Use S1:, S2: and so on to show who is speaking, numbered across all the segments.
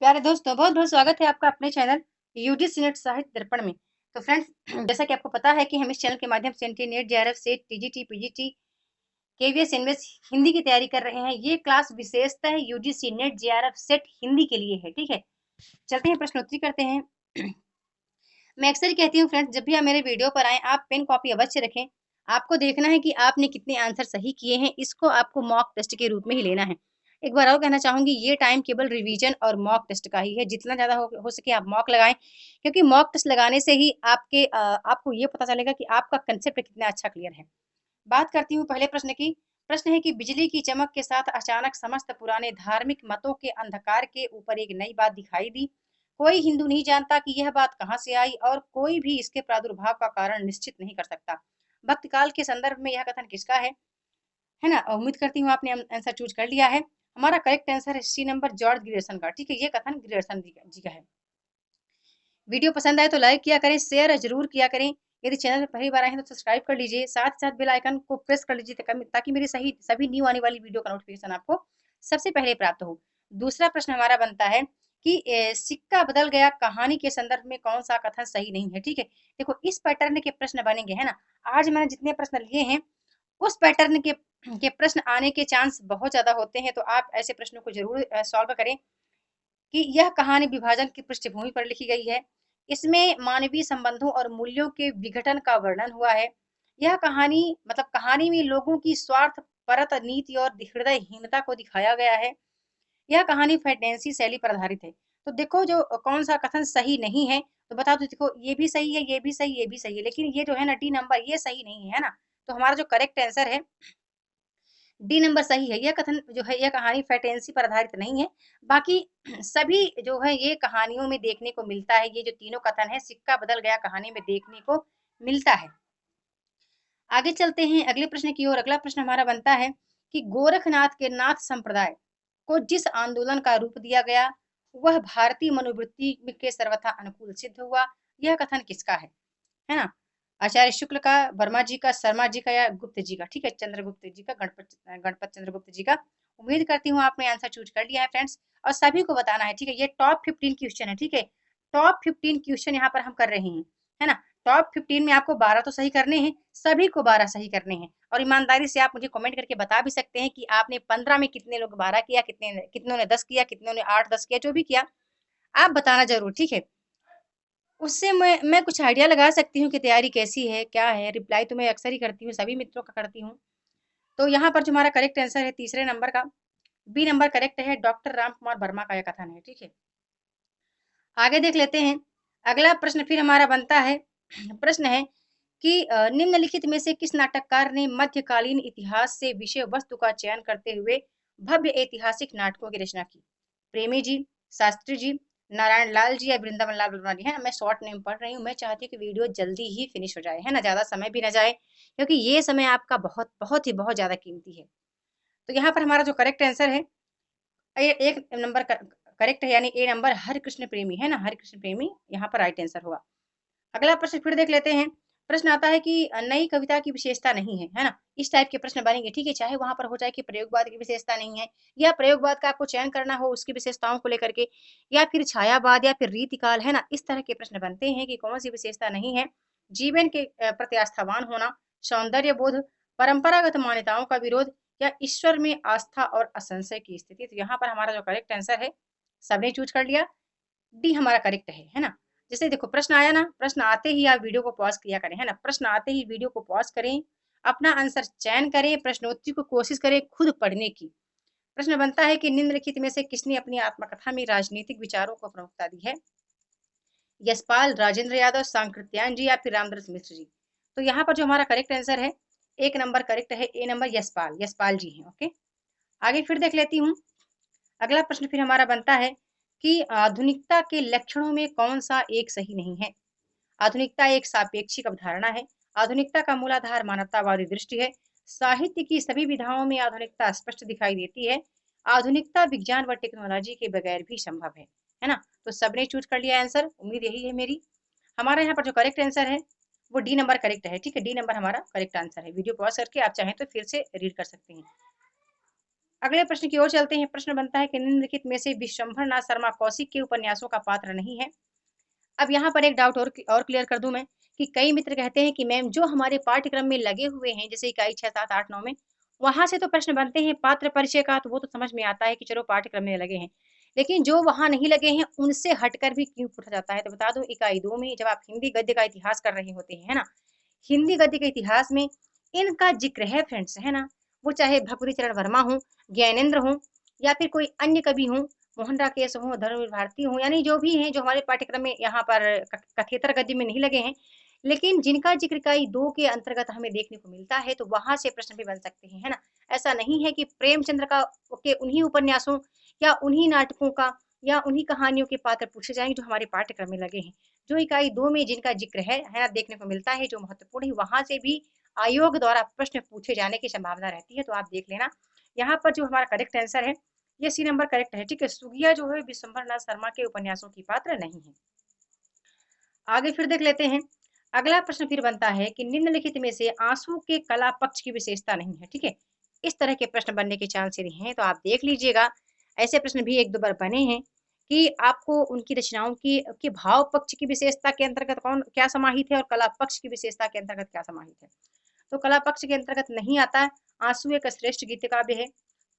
S1: प्यारे दोस्तों, बहुत बहुत स्वागत है आपका अपने चैनल यूजीसी नेट साहित्य दर्पण में। तो फ्रेंड्स, जैसा कि आपको पता है कि हम इस चैनल के माध्यम से NT NET, JRF, SET, TGT, PGT, KVS, NVS Hindi की तैयारी कर रहे हैं। ये क्लास विशेषता है UGC NET, JRF, SET Hindi के लिए है। ठीक है, चलते हैं प्रश्नोत्तरी करते हैं। मैं अक्सर कहती हूँ फ्रेंड्स, जब भी आप मेरे वीडियो पर आए आप पेन कॉपी अवश्य रखें। आपको देखना है कि आपने कितने आंसर सही किए हैं, इसको आपको मॉक टेस्ट के रूप में ही लेना है। एक बार और कहना चाहूंगी, ये टाइम केवल रिवीजन और मॉक टेस्ट का ही है। जितना ज्यादा हो सके आप मॉक लगाएं, क्योंकि मॉक टेस्ट लगाने से ही आपको ये पता चलेगा कि आपका कंसेप्ट कितना अच्छा क्लियर है। बात करती हूँ पहले प्रश्न की। प्रश्न है कि बिजली की चमक के साथ अचानक समस्त पुराने धार्मिक मतों के अंधकार के ऊपर एक नई बात दिखाई दी। कोई हिंदू नहीं जानता कि यह बात कहाँ से आई और कोई भी इसके प्रादुर्भाव का कारण निश्चित नहीं कर सकता। भक्त काल के संदर्भ में यह कथन किसका है ना? उम्मीद करती हूँ आपने आंसर चूज कर लिया है। हमारा करेक्ट आंसर है सी नंबर, जॉर्ज ग्रियर्सन का। ठीक है, ये कथन ग्रियर्सन जी का है। वीडियो पसंद आए तो लाइक किया करें, शेयर जरूर किया करें। यदि चैनल पर पहली बार आए हैं तो सब्सक्राइब कर लीजिए, साथ ही साथ बेल आइकन को प्रेस कर लीजिए ताकि मेरी सभी न्यू आने वाली वीडियो का नोटिफिकेशन आपको सबसे पहले प्राप्त हो। दूसरा प्रश्न हमारा बनता है कि सिक्का बदल गया कहानी के संदर्भ में कौन सा कथन सही नहीं है। ठीक है, देखो इस पैटर्न के प्रश्न बनेंगे, है ना? आज मैंने जितने प्रश्न लिए हैं उस पैटर्न के प्रश्न आने के चांस बहुत ज्यादा होते हैं, तो आप ऐसे प्रश्नों को जरूर सॉल्व करें। कि यह कहानी विभाजन की पृष्ठभूमि पर लिखी गई है। इसमें मानवीय संबंधों और मूल्यों के विघटन का वर्णन हुआ है। यह कहानी मतलब कहानी में लोगों की स्वार्थ परत नीति और हृदयहीनता को दिखाया गया है। यह कहानी फैंटेसी शैली पर आधारित है। तो देखो जो कौन सा कथन सही नहीं है, तो बता दो। देखो ये भी सही है, ये भी सही, ये भी सही है, लेकिन ये जो है ना डी नंबर, ये सही नहीं है ना। तो हमारा जो करेक्ट आंसर है डी नंबर सही है। यह कथन जो है, यह कहानी फैंटेसी पर आधारित नहीं है। बाकी सभी जो है ये कहानियों में देखने को मिलता है। ये जो तीनों कथन है सिक्का बदल गया कहानी में देखने को मिलता है। आगे चलते हैं अगले प्रश्न की ओर। अगला प्रश्न हमारा बनता है कि गोरखनाथ के नाथ संप्रदाय को जिस आंदोलन का रूप दिया गया वह भारतीय मनोवृत्ति के सर्वथा अनुकूल सिद्ध हुआ। यह कथन किसका है ना? आचार्य शुक्ल का, वर्मा जी का, शर्मा जी का या गुप्त जी का? ठीक है, चंद्रगुप्त जी का, गणपत गणपत चंद्रगुप्त जी का। उम्मीद करती हूँ आपने आंसर चूज कर लिया है फ्रेंड्स, और सभी को बताना है। ठीक है, ये टॉप 15 क्वेश्चन है। ठीक है, टॉप 15 क्वेश्चन यहाँ पर हम कर रहे हैं, है ना? टॉप 15 में आपको 12 तो सही करने हैं, सभी को 12 सही करने हैं। और ईमानदारी से आप मुझे कमेंट करके बता भी सकते हैं कि आपने 15 में कितने लोग 12 किया, कितनों ने 10 किया, कितनों ने 8 10 किया, जो भी किया आप बताना जरूर। ठीक है, उससे मैं कुछ आइडिया लगा सकती हूँ कि तैयारी कैसी है, क्या है। रिप्लाई तो मैं अक्सर ही करती हूँ, सभी मित्रों का करती हूँ। तो यहाँ पर जो हमारा करेक्ट आंसर है तीसरे नंबर का, बी नंबर करेक्ट है। डॉक्टर राम कुमार वर्मा का यह कथन है। ठीक है, आगे देख लेते हैं। अगला प्रश्न फिर हमारा बनता है, प्रश्न है कि निम्नलिखित में से किस नाटककार ने मध्यकालीन इतिहास से विषय वस्तु का चयन करते हुए भव्य ऐतिहासिक नाटकों की रचना की? प्रेमी जी, शास्त्री जी, नारायण लाल जी या वृंदावन लाल वर्मा जी? है ना, मैं शॉर्ट नेम पढ़ रही हूँ। मैं चाहती हूँ कि वीडियो जल्दी ही फिनिश हो जाए, है ना, ज्यादा समय भी ना जाए, क्योंकि ये समय आपका बहुत बहुत ही बहुत ज्यादा कीमती है। तो यहाँ पर हमारा जो करेक्ट आंसर है एक नंबर करेक्ट है, यानी ए नंबर, हरि कृष्ण प्रेमी, है ना, हरि कृष्ण प्रेमी यहाँ पर राइट आंसर होगा। अगला प्रश्न फिर देख लेते हैं। प्रश्न आता है कि नई कविता की विशेषता नहीं है ना? इस टाइप के प्रश्न बनेंगे। ठीक है, चाहे वहां पर हो जाए कि प्रयोगवाद की विशेषता नहीं है, या प्रयोगवाद का आपको चयन करना हो उसकी विशेषताओं को लेकर के, या फिर छायावाद या फिर रीतिकाल, है ना, इस तरह के प्रश्न बनते हैं कि कौन सी विशेषता नहीं है। जीवन के प्रति आस्थावान होना, सौंदर्य बोध, परंपरागत मान्यताओं का विरोध, या ईश्वर में आस्था और असंशय की स्थिति? तो यहाँ पर हमारा जो करेक्ट आंसर है, सबने चूज कर लिया, डी हमारा करेक्ट है ना? जैसे देखो प्रश्न आया ना, प्रश्न आते ही आप वीडियो को पॉज किया करें, है ना? प्रश्न आते ही वीडियो को पॉज करें, अपना आंसर चयन करें, प्रश्नोत्तरी को कोशिश करें खुद पढ़ने की। प्रश्न बनता है कि निम्नलिखित में से किसने अपनी आत्मकथा में राजनीतिक विचारों को प्रमुखता दी है? यशपाल, राजेंद्र यादव, सांकृत्यायन जी या फिर रामदास मिश्र जी? तो यहाँ पर जो हमारा करेक्ट आंसर है, एक नंबर करेक्ट है, ए नंबर, यशपाल, यशपाल जी है। ओके, आगे फिर देख लेती हूँ। अगला प्रश्न फिर हमारा बनता है कि आधुनिकता के लक्षणों में कौन सा एक सही नहीं है? आधुनिकता एक सापेक्षिक अवधारणा है। आधुनिकता का मूलाधार मानवतावादी दृष्टि है। साहित्य की सभी विधाओं में आधुनिकता स्पष्ट दिखाई देती है। आधुनिकता विज्ञान व टेक्नोलॉजी के बगैर भी संभव है ना? तो सबने चूज कर लिया आंसर, उम्मीद यही है मेरी। हमारा यहाँ पर जो करेक्ट आंसर है वो डी नंबर करेक्ट है। ठीक है, डी नंबर हमारा करेक्ट आंसर है। वीडियो पॉज करके आप चाहें तो फिर से रीड कर सकते हैं। अगले प्रश्न की ओर चलते हैं। प्रश्न बनता है कि निम्नलिखित में से विश्वंभर नाथ शर्मा कौशिक के उपन्यासों का पात्र नहीं है। अब यहाँ पर एक डाउट और क्लियर कर दूं मैं कि कई मित्र कहते हैं कि मैम जो हमारे पाठ्यक्रम में लगे हुए हैं, जैसे इकाई 6, 7, 8, 9 में, वहां से तो प्रश्न बनते हैं पात्र परिचय का, तो वो तो समझ में आता है कि चलो पाठ्यक्रम में लगे हैं, लेकिन जो वहां नहीं लगे हैं उनसे हटकर भी क्यों पूछा जाता है। तो बता दो, इकाई 2 में जब आप हिंदी गद्य का इतिहास कर रहे होते हैं, है ना, हिंदी गद्य के इतिहास में इनका जिक्र है फ्रेंड्स, है ना, वो चाहे भगवती चरण वर्मा हो, ज्ञानेंद्र हो, या फिर कोई अन्य कवि हो, मोहन राकेश हो, धर्मवीर भारती हो, यानी जो भी हैं जो हमारे पाठ्यक्रम में यहाँ पर कथेतर गद्य में नहीं लगे हैं, लेकिन जिनका जिक्र इकाई 2 के अंतर्गत हमें देखने को मिलता है, तो वहां से प्रश्न भी बन सकते हैं, है ना। ऐसा नहीं है कि प्रेमचंद्र का के उन्हीं उपन्यासों या उन्हीं नाटकों का या उन्हीं कहानियों के पात्र पूछे जाएंगे जो हमारे पाठ्यक्रम में लगे हैं। जो इकाई 2 में जिनका जिक्र है ना, देखने को मिलता है, जो महत्वपूर्ण है, वहां से भी आयोग द्वारा प्रश्न पूछे जाने की संभावना रहती है। तो आप देख लेना, यहाँ पर जो हमारा करेक्ट आंसर है ये सी नंबर करेक्ट है। ठीक है, सुगिया जो है विश्वंभर नाथ शर्मा के उपन्यासों की पात्र नहीं है। आगे फिर देख लेते हैं। अगला प्रश्न फिर बनता है कि निम्नलिखित में से आंसू के कला पक्ष की विशेषता नहीं है। ठीक है, इस तरह के प्रश्न बनने के चांस हैं, तो आप देख लीजिएगा। ऐसे प्रश्न भी एक दो बार बने हैं कि आपको उनकी रचनाओं की भाव पक्ष की विशेषता के अंतर्गत कौन क्या समाहित है और कला पक्ष की विशेषता के अंतर्गत क्या समाहित है। तो कला पक्ष के अंतर्गत नहीं आता। आंसू एक श्रेष्ठ गीत काव्य है।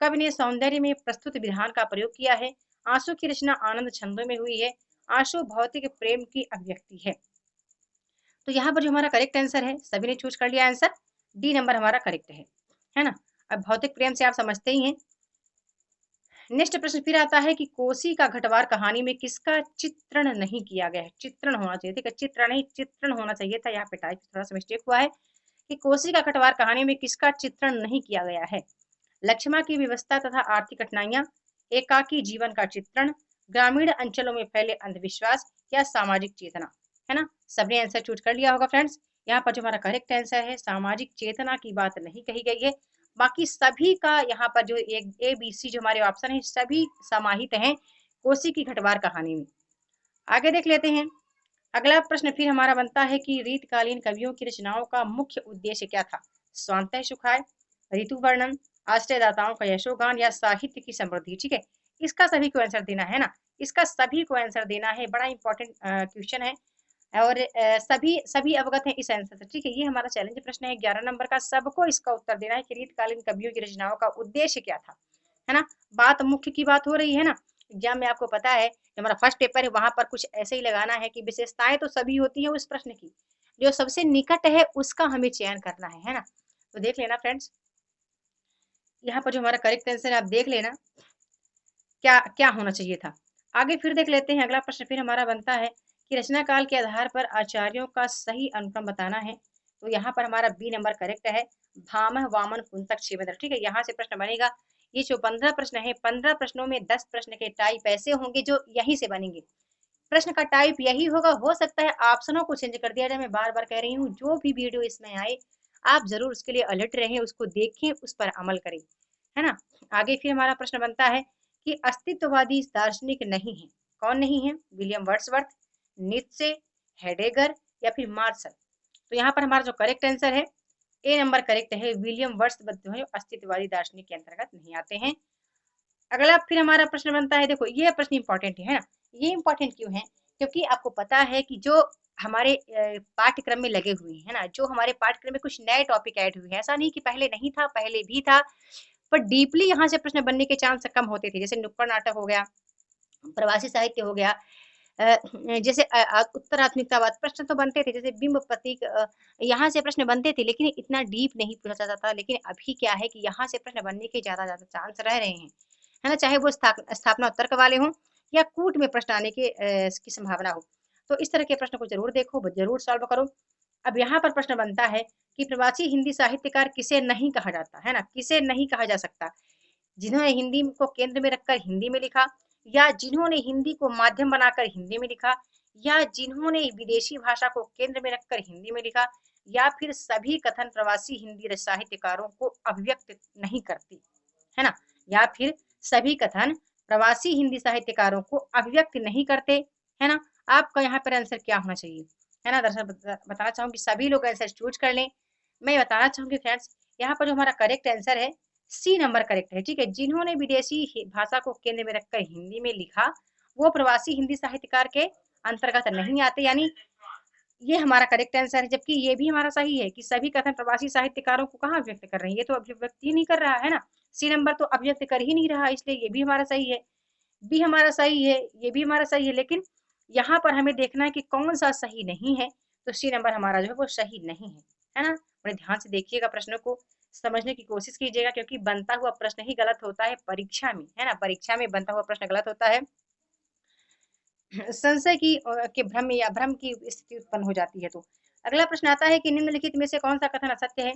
S1: कवि ने सौंदर्य में प्रस्तुत विधान का प्रयोग किया है। आंसू की रचना आनंद छंदों में हुई है। आंसू भौतिक प्रेम की अभिव्यक्ति है। तो यहाँ पर जो हमारा करेक्ट आंसर है, सभी ने चूज कर लिया आंसर, डी नंबर हमारा करेक्ट है ना। अब भौतिक प्रेम से आप समझते ही हैं। नेक्स्ट प्रश्न फिर आता है कि कोसी का घटवार कहानी में किसका चित्रण नहीं किया गया है। चित्रण होना चाहिए, ठीक है, चित्र नहीं चित्रण होना चाहिए था, यहाँ पे टाइप थोड़ा सा मिस्टेक हुआ है कि कोसी का कटवार कहानी में किसका चित्रण नहीं किया गया है। लक्ष्मा की व्यवस्था तथा आर्थिक कठिनाइयां, एकाकी जीवन का चित्रण, ग्रामीण अंचलों में फैले अंधविश्वास या सामाजिक चेतना, है ना। सबने आंसर चूज कर लिया होगा फ्रेंड्स। यहाँ पर जो हमारा करेक्ट आंसर है, सामाजिक चेतना की बात नहीं कही गई है। बाकी सभी का यहाँ पर जो एक ए बी सी जो हमारे ऑप्शन है सभी समाहित हैं कोसी की घटवार कहानी में। आगे देख लेते हैं। अगला प्रश्न फिर हमारा बनता है कि रीतकालीन कवियों की रचनाओं का मुख्य उद्देश्य क्या था। स्वांतः सुखाय, ऋतु वर्णन, आश्रयदाताओं का यशोगान या साहित्य की समृद्धि। ठीक है, इसका सभी को आंसर देना है ना, इसका सभी को आंसर देना है। बड़ा इंपॉर्टेंट क्वेश्चन है और सभी सभी अवगत हैं इस आंसर से। ठीक है, ये हमारा चैलेंज प्रश्न है 11 नंबर का। सबको इसका उत्तर देना है कि रीतकालीन कवियों की रचनाओं का उद्देश्य क्या था, है ना। बात मुख्य की बात हो रही है ना। एग्जाम में आपको पता है जो हमारा फर्स्ट पेपर है वहां पर कुछ ऐसे ही लगाना है कि विशेषताएं तो सभी होती है उस प्रश्न की, जो सबसे निकट है उसका हमें चयन करना है ना। तो देख लेना फ्रेंड्स, यहाँ पर जो हमारा करेक्ट आंसर है आप देख लेना क्या क्या होना चाहिए था। आगे फिर देख लेते हैं। अगला प्रश्न फिर हमारा बनता है कि रचना काल के आधार पर आचार्यों का सही अनुक्रम बताना है। तो यहाँ पर हमारा बी नंबर करेक्ट है, भामह वामन कुंतक शिवेंद्र। ठीक है, यहाँ से प्रश्न बनेगा। ये जो 15 प्रश्न है, 15 प्रश्नों में 10 प्रश्न के टाइप ऐसे होंगे जो यहीं से बनेंगे। प्रश्न का टाइप यही होगा, हो सकता है ऑप्शनों को चेंज कर दिया जाए। मैं बार बार कह रही हूँ, जो भी वीडियो इसमें आए आप जरूर उसके लिए अलर्ट रहें, उसको देखें, उस पर अमल करें, है ना। आगे फिर हमारा प्रश्न बनता है कि अस्तित्ववादी दार्शनिक नहीं है। कौन नहीं है? विलियम वर्ड्सवर्थ, नीत्शे, हेडेगर या फिर मार्शल। तो यहाँ पर हमारा जो करेक्ट आंसर है ए नंबर करेक्ट है, विलियम वर्ड्सवर्थ जो है अस्तित्ववादी दार्शनिक के अंतर्गत नहीं आते हैं। अगला फिर हमारा प्रश्न बनता है, देखो ये प्रश्न इंपॉर्टेंट है ना। ये इंपॉर्टेंट क्यों है? क्योंकि आपको पता है कि जो हमारे पाठ्यक्रम में लगे हुए हैं ना, जो हमारे पाठ्यक्रम में कुछ नए टॉपिक ऐड हुए हैं, ऐसा नहीं कि पहले नहीं था, पहले भी था, पर डीपली यहाँ से प्रश्न बनने के चांस कम होते थे। जैसे नुक्कड़ नाटक हो गया, प्रवासी साहित्य हो गया, जैसे उत्तराधुनिकतावाद प्रश्न तो बनते थे, जैसे बिंब प्रतीक, यहाँ से प्रश्न बनते थे, लेकिन इतना डीप नहीं पूछा जाता था। लेकिन अभी क्या है कि यहाँ से प्रश्न बनने के ज्यादा ज्यादा चांस रह रहे हैं, है ना, चाहे वो स्थापना तर्क वाले हों या कूट में प्रश्न आने के की संभावना हो। तो इस तरह के प्रश्न को जरूर देखो, जरूर सॉल्व करो। अब यहाँ पर प्रश्न बनता है कि प्रवासी हिंदी साहित्यकार किसे नहीं कहा जाता, है ना, किसे नहीं कहा जा सकता। जिन्होंने हिंदी को केंद्र में रखकर हिंदी में लिखा, या जिन्होंने हिंदी को माध्यम बनाकर हिंदी में लिखा, या जिन्होंने विदेशी भाषा को केंद्र में रखकर हिंदी में लिखा, या फिर सभी कथन प्रवासी हिंदी साहित्यकारों को अभिव्यक्त नहीं करती, है ना, या फिर सभी कथन प्रवासी हिंदी साहित्यकारों को अभिव्यक्त नहीं करते, है ना। आपका यहाँ पर आंसर क्या होना चाहिए, है ना। दरअसल बताना चाहूंगी सभी लोग आंसर चूज कर लें। मैं बताना चाहूंगी फ्रेंड्स, यहाँ पर जो हमारा करेक्ट आंसर है सी नंबर करेक्ट है। ठीक है, जिन्होंने विदेशी भाषा को केंद्र में रखकर हिंदी में लिखा वो प्रवासी हिंदी साहित्यकार के अंतर्गत नहीं आते, यानी ये हमारा करेक्ट आंसर है। जबकि ये भी हमारा सही है कि सभी कथन प्रवासी साहित्यकारों को कहाँ व्यक्त कर रहे हैं, ये तो अभिव्यक्त ही नहीं कर रहा है ना। सी नंबर तो अभिव्यक्त कर ही नहीं रहा, इसलिए ये भी हमारा सही है। बी हमारा सही है, ये भी हमारा सही है, लेकिन यहाँ पर हमें देखना है कि कौन सा सही नहीं है। तो सी नंबर हमारा जो है वो सही नहीं है ना। बड़े ध्यान से देखिएगा, प्रश्नों को समझने की कोशिश कीजिएगा, क्योंकि बनता हुआ प्रश्न ही गलत होता है परीक्षा में, है ना। परीक्षा में बनता हुआ प्रश्न गलत होता है, संशय की के भ्रम या भ्रम की स्थिति उत्पन्न हो जाती है। तो अगला प्रश्न आता है कि निम्नलिखित में से कौन सा कथन असत्य है।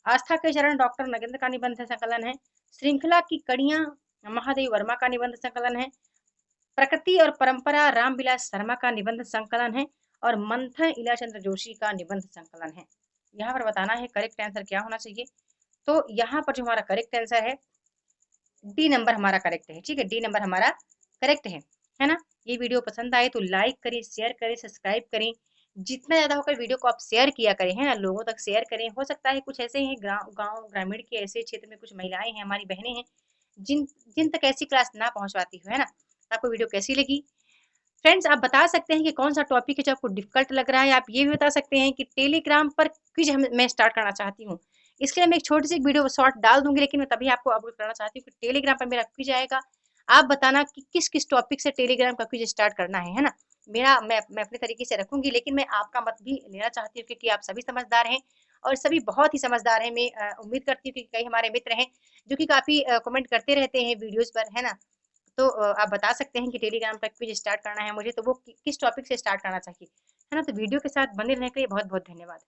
S1: आस्था के चरण डॉक्टर नगेंद्र का निबंध संकलन है, श्रृंखला की कड़ियां महादेव वर्मा का निबंध संकलन है, प्रकृति और परंपरा रामविलास शर्मा का निबंध संकलन है, और मंथन इलाचंद्र जोशी का निबंध संकलन है। यहाँ पर बताना है करेक्ट आंसर क्या होना चाहिए। तो यहाँ पर जो हमारा करेक्ट आंसर है डी नंबर हमारा करेक्ट है। ठीक है, डी नंबर हमारा करेक्ट है ना। ये वीडियो पसंद आए तो लाइक करें, शेयर करें, सब्सक्राइब करें। जितना ज्यादा होकर वीडियो को आप शेयर किया करें, है ना, लोगों तक शेयर करें। हो सकता है कुछ ऐसे हैं गाँव ग्रामीण के ऐसे क्षेत्र में कुछ महिलाएं हैं, हमारी बहनें हैं, जिन जिन तक ऐसी क्लास ना पहुंच पाती हो, है ना। आपको वीडियो कैसी लगी फ्रेंड्स, आप बता सकते हैं कि कौन सा टॉपिक है जो आपको डिफिकल्ट लग रहा है। आप ये भी बता सकते हैं कि टेलीग्राम पर क्विज मैं स्टार्ट करना चाहती हूँ। इसके लिए मैं एक छोटी सी वीडियो शॉर्ट डाल दूंगी, लेकिन मैं तभी आपको अवगत करना चाहती हूँ कि टेलीग्राम पर मेरा क्विज आएगा। आप बताना कि किस किस टॉपिक से टेलीग्राम का क्विज स्टार्ट करना है ना। मैं अपने तरीके से रखूंगी, लेकिन मैं आपका मत भी लेना चाहती हूँ, क्योंकि आप सभी समझदार हैं और सभी बहुत ही समझदार हैं। मैं उम्मीद करती हूँ कि कई हमारे मित्र हैं जो कि काफी कमेंट करते रहते हैं वीडियोज पर, है ना। तो आप बता सकते हैं कि टेलीग्राम पर क्विज स्टार्ट करना है मुझे, तो वो किस टॉपिक से स्टार्ट करना चाहिए, है ना। तो वीडियो के साथ बने रहने के लिए बहुत बहुत धन्यवाद।